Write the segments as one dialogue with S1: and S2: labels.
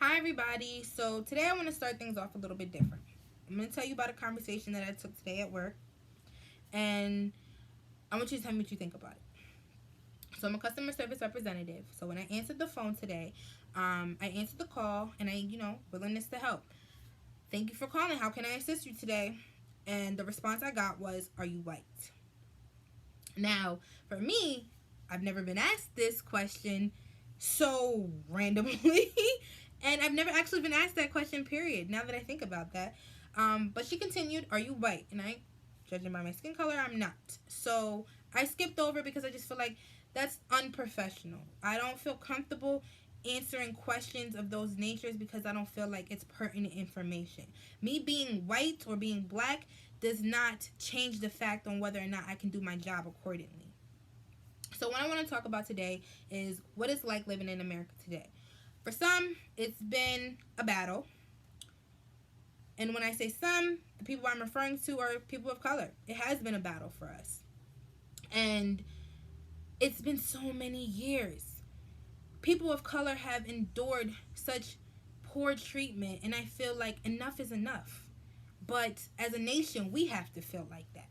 S1: Hi, everybody. So, today I want to start things off a little bit different. I'm going to tell you about a conversation that I took today at work, and I want you to tell me what you think about it. So, I'm a customer service representative. So, when I answered the phone today, I answered the call and willingness to help. Thank you for calling. How can I assist you today? And the response I got was, "Are you white?" Now, for me, I've never been asked this question so randomly. And I've never actually been asked that question, period, now that I think about that. But she continued, "Are you white?" And judging by my skin color, I'm not. So I skipped over because I just feel like that's unprofessional. I don't feel comfortable answering questions of those natures because I don't feel like it's pertinent information. Me being white or being black does not change the fact on whether or not I can do my job accordingly. So what I want to talk about today is what it's like living in America today. For some, it's been a battle. And when I say some, the people I'm referring to are people of color. It has been a battle for us. And it's been so many years. People of color have endured such poor treatment, and I feel like enough is enough. But as a nation, we have to feel like that.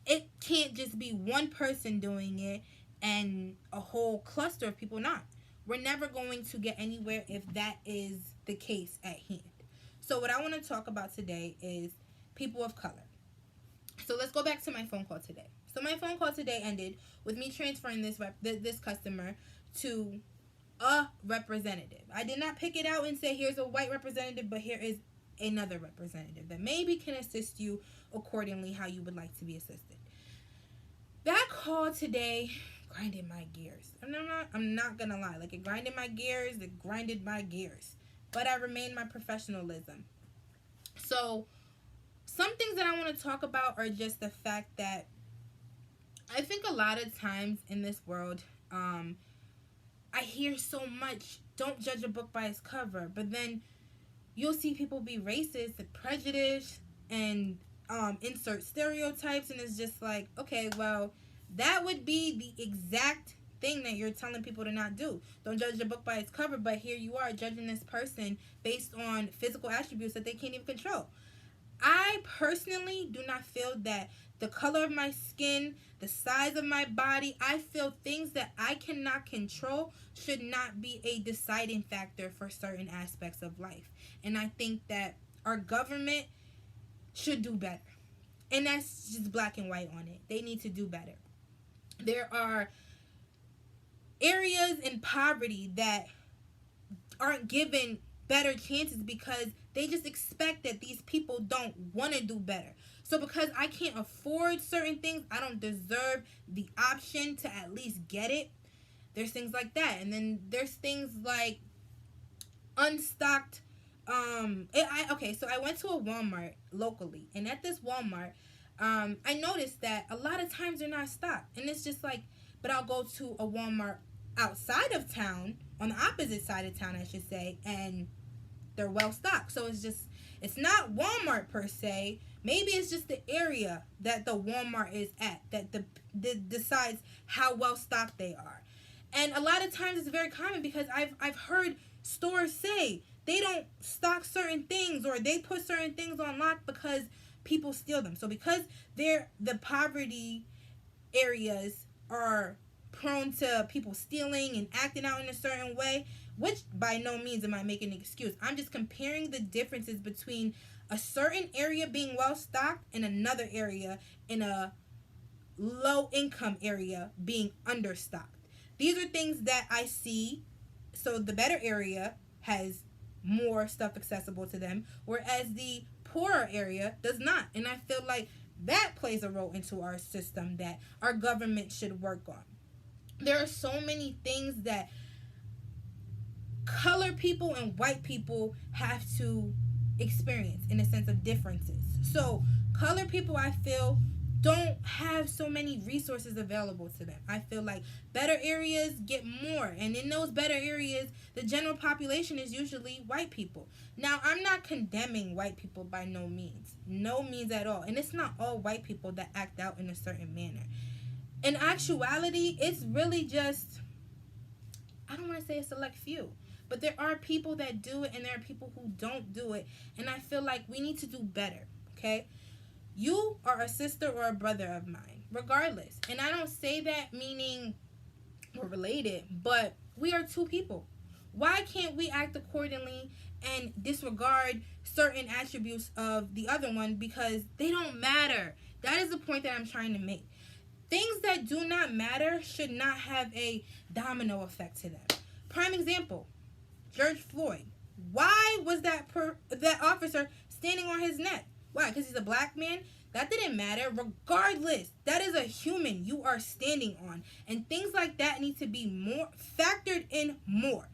S1: It can't just be one person doing it and a whole cluster of people not. We're never going to get anywhere if that is the case at hand. So what I want to talk about today is people of color. So let's go back to my phone call today. So my phone call today ended with me transferring this customer to a representative. I did not pick it out and say here's a white representative, but here is another representative that maybe can assist you accordingly how you would like to be assisted. That call today grinded my gears. I'm not gonna lie. Like, it grinded my gears, it grinded my gears. But I remained my professionalism. So some things that I want to talk about are just the fact that I think a lot of times in this world, I hear so much, don't judge a book by its cover, but then you'll see people be racist and prejudiced and insert stereotypes, and it's just like, okay, well, that would be the exact thing that you're telling people to not do. Don't judge a book by its cover, but here you are judging this person based on physical attributes that they can't even control. I personally do not feel that the color of my skin, the size of my body, I feel things that I cannot control should not be a deciding factor for certain aspects of life. And I think that our government should do better. And that's just black and white on it. They need to do better. There are areas in poverty that aren't given better chances because they just expect that these people don't want to do better. So because I can't afford certain things, I don't deserve the option to at least get it. There's things like that. And then there's things like unstocked. So I went to a Walmart locally, and at this Walmart, I noticed that a lot of times they're not stocked, and it's just like, but I'll go to a Walmart outside of town, on the opposite side of town, I should say, and they're well stocked. So it's not Walmart per se. Maybe it's just the area that the Walmart is at that decides how well stocked they are. And a lot of times it's very common because I've heard stores say they don't stock certain things or they put certain things on lock because people steal them. So because the poverty areas are prone to people stealing and acting out in a certain way, which by no means am I making an excuse. I'm just comparing the differences between a certain area being well stocked and another area in a low income area being understocked. These are things that I see. So the better area has more stuff accessible to them, whereas the poorer area does not. And I feel like that plays a role into our system that our government should work on. There are so many things that color people and white people have to experience in a sense of differences. So color people, I feel, don't have so many resources available to them. I feel like better areas get more, and in those better areas the general population is usually white people. Now, I'm not condemning white people by no means at all, and it's not all white people that act out in a certain manner. In actuality, it's really just, I don't want to say a select few, But there are people that do it and there are people who don't do it. And I feel like we need to do better, okay? You are a sister or a brother of mine, regardless. And I don't say that meaning we're related, but we are two people. Why can't we act accordingly and disregard certain attributes of the other one because they don't matter? That is the point that I'm trying to make. Things that do not matter should not have a domino effect to them. Prime example, George Floyd. Why was that officer standing on his neck? Why? Because he's a black man? That didn't matter. Regardless, that is a human you are standing on. And things like that need to be more factored in more.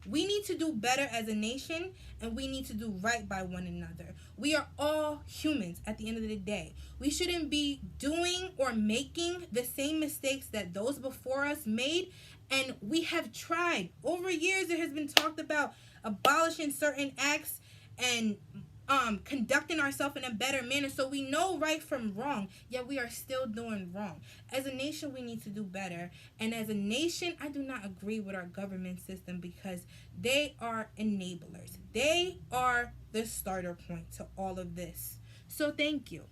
S1: We need to do better as a nation, and we need to do right by one another. We are all humans at the end of the day. We shouldn't be doing or making the same mistakes that those before us made, and we have tried. Over years, it has been talked about abolishing certain acts and conducting ourselves in a better manner so we know right from wrong, yet we are still doing wrong. As a nation, we need to do better. And as a nation, I do not agree with our government system because they are enablers. They are the starter point to all of this. So thank you.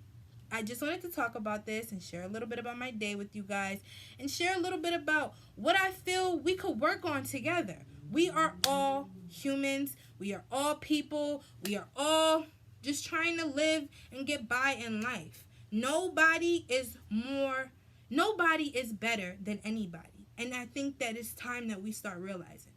S1: I just wanted to talk about this and share a little bit about my day with you guys and share a little bit about what I feel we could work on together. We are all humans. We are all people. We are all just trying to live and get by in life. Nobody is better than anybody. And I think that it's time that we start realizing.